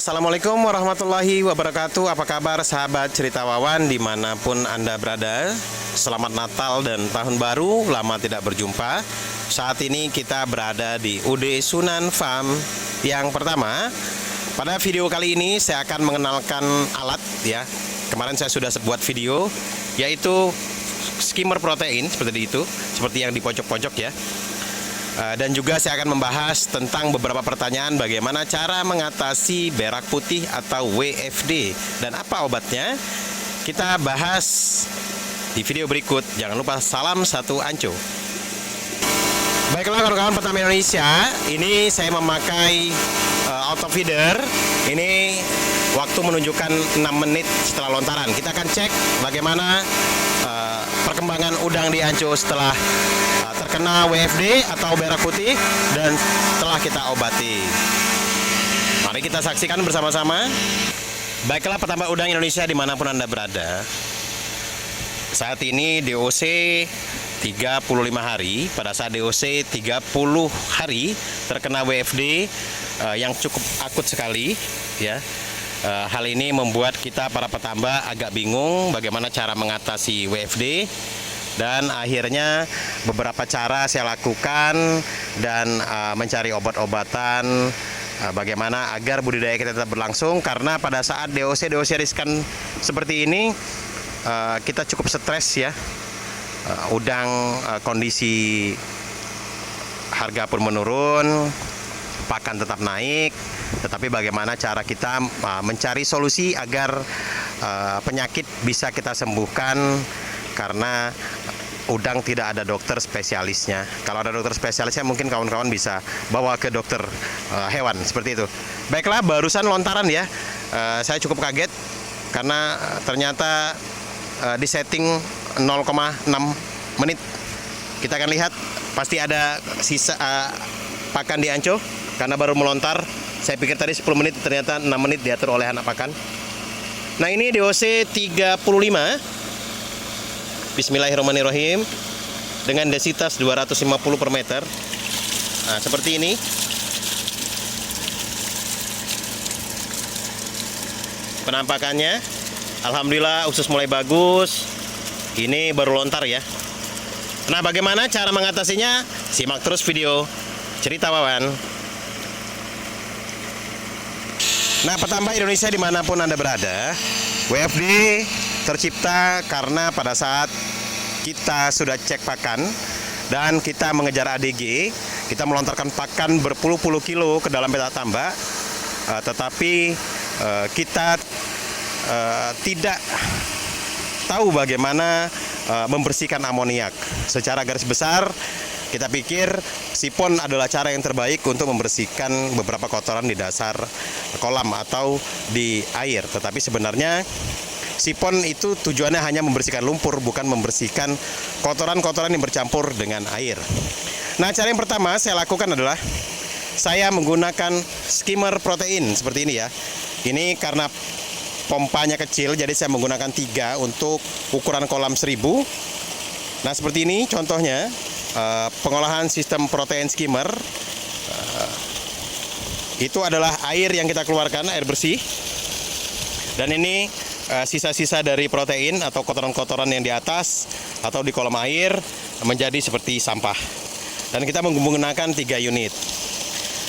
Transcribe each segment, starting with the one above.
Assalamualaikum warahmatullahi wabarakatuh. Apa kabar sahabat cerita wawan dimanapun Anda berada? Selamat Natal dan Tahun Baru. Lama tidak berjumpa. Saat ini kita berada di UD Sunan Farm. Yang pertama, pada video kali ini saya akan mengenalkan alat ya. Kemarin saya sudah buat video, yaitu skimmer protein seperti itu, seperti yang di pojok-pojok ya. Dan juga saya akan membahas tentang beberapa pertanyaan bagaimana cara mengatasi berak putih atau WFD dan apa obatnya. Kita bahas di video berikut. Jangan lupa salam satu anco. Baiklah kawan-kawan pertama Indonesia, ini saya memakai auto feeder. Ini waktu menunjukkan 6 menit setelah lontaran. Kita akan cek bagaimana perkembangan udang di anco setelah terkena WFD atau berak putih dan setelah kita obati. Mari kita saksikan bersama-sama. Baiklah petambak udang Indonesia dimanapun Anda berada. Saat ini DOC 35 hari. Pada saat DOC 30 hari terkena WFD yang cukup akut sekali ya. Hal ini membuat kita para petambak agak bingung bagaimana cara mengatasi WFD. Dan akhirnya beberapa cara saya lakukan dan mencari obat-obatan bagaimana agar budidaya kita tetap berlangsung. Karena pada saat DOC riskan seperti ini kita cukup stres ya. Udang kondisi harga pun menurun, pakan tetap naik. Tetapi bagaimana cara kita mencari solusi agar penyakit bisa kita sembuhkan. Karena udang tidak ada dokter spesialisnya. Kalau ada dokter spesialisnya mungkin kawan-kawan bisa bawa ke dokter hewan seperti itu. Baiklah, barusan lontaran ya. Saya cukup kaget karena ternyata di setting 0,6 menit. Kita akan lihat pasti ada sisa pakan di anco karena baru melontar. Saya pikir tadi 10 menit, ternyata 6 menit diatur oleh anak pakan. Nah, ini DOC 35. Bismillahirrahmanirrahim. Dengan densitas 250 per meter. Nah, seperti ini. Penampakannya, alhamdulillah usus mulai bagus. Ini baru lontar ya. Nah, bagaimana cara mengatasinya? Simak terus video cerita wawan. Nah, petambak Indonesia dimanapun Anda berada, WFD tercipta karena pada saat kita sudah cek pakan dan kita mengejar ADG, kita melontarkan pakan berpuluh-puluh kilo ke dalam petak tambak, tetapi kita tidak tahu bagaimana membersihkan amoniak. Secara garis besar, kita pikir sipon adalah cara yang terbaik untuk membersihkan beberapa kotoran di dasar kolam atau di air. Tetapi sebenarnya sipon itu tujuannya hanya membersihkan lumpur, bukan membersihkan kotoran-kotoran yang bercampur dengan air. Nah, cara yang pertama saya lakukan adalah saya menggunakan skimmer protein seperti ini ya. Ini karena pompanya kecil, jadi saya menggunakan 3 untuk ukuran kolam 1000. Nah, seperti ini contohnya pengolahan sistem protein skimmer. Itu adalah air yang kita keluarkan, air bersih. Dan ini sisa-sisa dari protein atau kotoran-kotoran yang di atas atau di kolam air menjadi seperti sampah. Dan kita menggunakan 3 unit.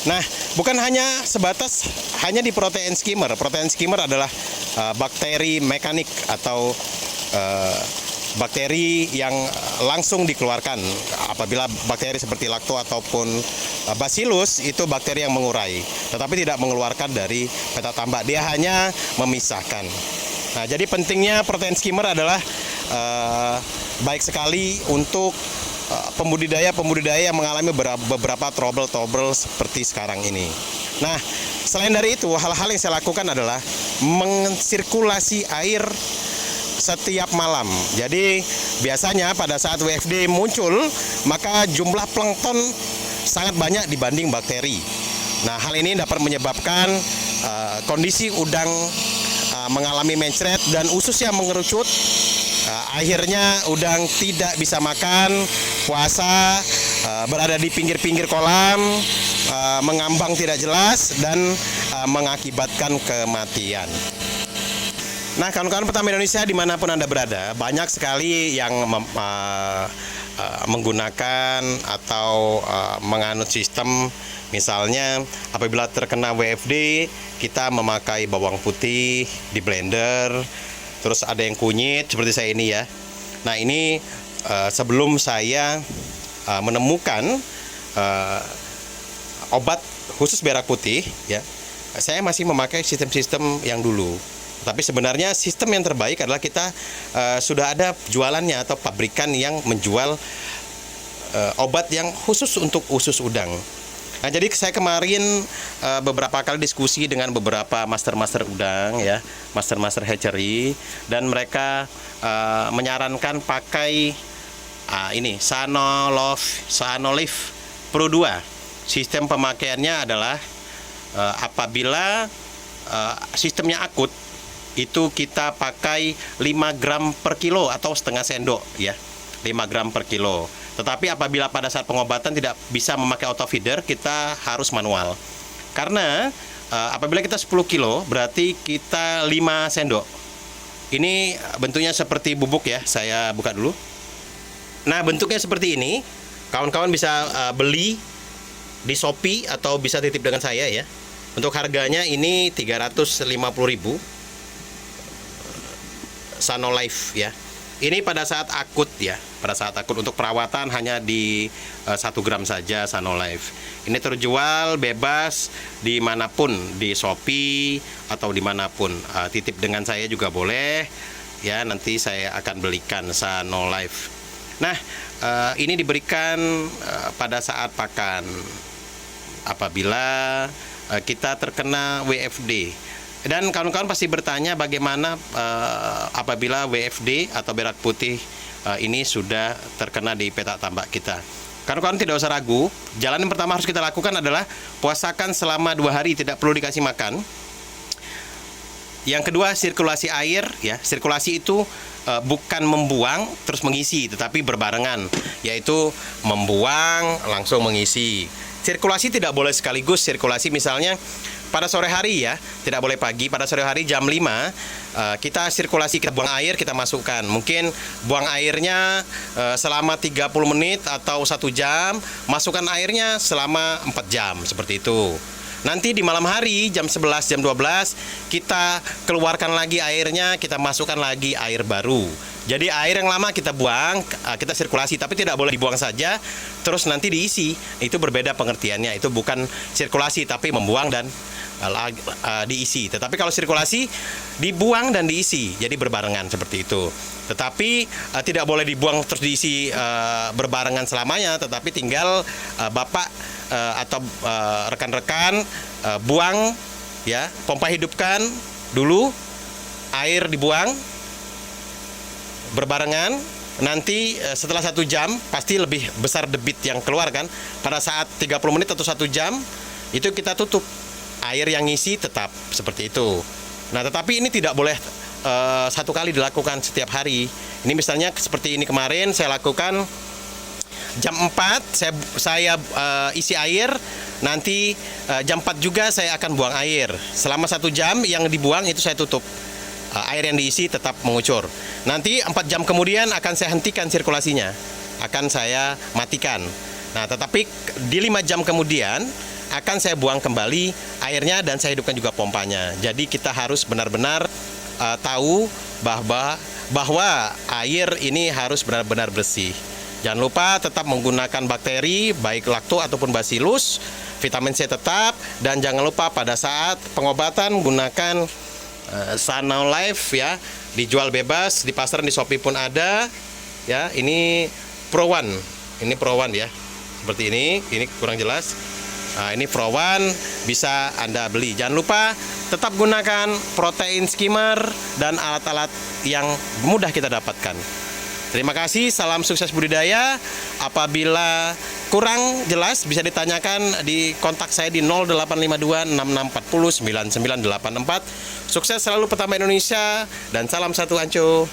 Nah, bukan hanya sebatas hanya di protein skimmer. Protein skimmer adalah bakteri mekanik atau bakteri yang langsung dikeluarkan. Apabila bakteri seperti lakto ataupun bacillus itu bakteri yang mengurai, tetapi tidak mengeluarkan dari petak tambak. Dia hanya memisahkan. Nah, jadi pentingnya protein skimmer adalah baik sekali untuk pembudidaya yang mengalami beberapa trouble seperti sekarang ini. Nah, selain dari itu, hal-hal yang saya lakukan adalah mensirkulasi air setiap malam. Jadi biasanya pada saat WFD muncul, maka jumlah plankton sangat banyak dibanding bakteri. Nah, hal ini dapat menyebabkan kondisi udang mengalami mencret dan ususnya mengerucut. Akhirnya udang tidak bisa makan, puasa, berada di pinggir-pinggir kolam, mengambang tidak jelas, dan mengakibatkan kematian. Nah, kawan-kawan petani Indonesia dimanapun Anda berada, banyak sekali yang menggunakan atau menganut sistem, misalnya apabila terkena WFD, kita memakai bawang putih di blender, terus ada yang kunyit seperti saya ini ya. Nah, ini sebelum saya menemukan obat khusus berak putih ya, saya masih memakai sistem-sistem yang dulu. Tapi sebenarnya sistem yang terbaik adalah kita sudah ada jualannya atau pabrikan yang menjual obat yang khusus untuk usus udang. Nah, jadi saya kemarin beberapa kali diskusi dengan beberapa master-master udang ya, master-master hatchery, dan mereka menyarankan pakai ini Sanolive Pro 2. Sistem pemakaiannya adalah apabila sistemnya akut, itu kita pakai 5 gram per kilo atau setengah sendok ya, 5 gram per kilo. Tetapi apabila pada saat pengobatan tidak bisa memakai autofeeder, kita harus manual. Karena apabila kita 10 kilo berarti kita 5 sendok. Ini bentuknya seperti bubuk ya, saya buka dulu. Nah, bentuknya seperti ini. Kawan-kawan bisa beli di Shopee atau bisa titip dengan saya ya. Untuk harganya ini 350.000. Sanolive ya. Ini pada saat akut ya. Pada saat akut, untuk perawatan hanya di 1 gram saja Sanolive. Ini terjual bebas dimanapun, di Shopee atau dimanapun. Titip dengan saya juga boleh ya. Nanti saya akan belikan Sanolive. Nah, ini diberikan pada saat pakan apabila kita terkena WFD. Dan kawan-kawan pasti bertanya bagaimana apabila WFD atau berak putih ini sudah terkena di petak tambak kita. Kawan-kawan tidak usah ragu. Jalan yang pertama harus kita lakukan adalah puasakan selama 2 hari, tidak perlu dikasih makan. Yang kedua, sirkulasi air ya. Sirkulasi itu bukan membuang terus mengisi, tetapi berbarengan, yaitu membuang langsung mengisi. Sirkulasi tidak boleh sekaligus. Sirkulasi misalnya pada sore hari ya, tidak boleh pagi. Pada sore hari jam 5 kita sirkulasi, kita buang air, kita masukkan. Mungkin buang airnya selama 30 menit atau 1 jam, masukkan airnya selama 4 jam, seperti itu. Nanti di malam hari jam 11, jam 12 kita keluarkan lagi airnya, kita masukkan lagi air baru. Jadi air yang lama kita buang, kita sirkulasi, tapi tidak boleh dibuang saja terus nanti diisi. Itu berbeda pengertiannya. Itu bukan sirkulasi tapi membuang dan diisi. Tetapi kalau sirkulasi dibuang dan diisi, jadi berbarengan seperti itu. Tetapi tidak boleh dibuang terus diisi berbarengan selamanya, tetapi tinggal Bapak atau rekan-rekan buang ya, pompa hidupkan dulu, air dibuang berbarengan. Nanti setelah 1 jam pasti lebih besar debit yang keluar kan. Pada saat 30 menit atau 1 jam itu kita tutup, air yang ngisi tetap seperti itu. Nah, tetapi ini tidak boleh 1 kali dilakukan setiap hari. Ini misalnya seperti ini kemarin saya lakukan jam 4 saya isi air, nanti jam 4 juga saya akan buang air. Selama 1 jam yang dibuang itu saya tutup. Air yang diisi tetap mengucur. Nanti 4 jam kemudian akan saya hentikan sirkulasinya, akan saya matikan. Nah, tetapi di 5 jam kemudian akan saya buang kembali airnya dan saya hidupkan juga pompanya. Jadi kita harus benar-benar tahu bahwa air ini harus benar-benar bersih. Jangan lupa tetap menggunakan bakteri, baik lakto ataupun bacillus, vitamin C tetap, dan jangan lupa pada saat pengobatan gunakan Sanolive ya, dijual bebas di pasaran, di Shopee pun ada ya. Ini Pro One, ini Pro One ya, seperti ini kurang jelas. Nah, ini Pro One bisa Anda beli. Jangan lupa tetap gunakan protein skimmer dan alat-alat yang mudah kita dapatkan. Terima kasih, salam sukses budidaya. Apabila kurang jelas bisa ditanyakan di kontak saya di 0852 6640 9984. Sukses selalu petambak Indonesia dan salam satu Anco.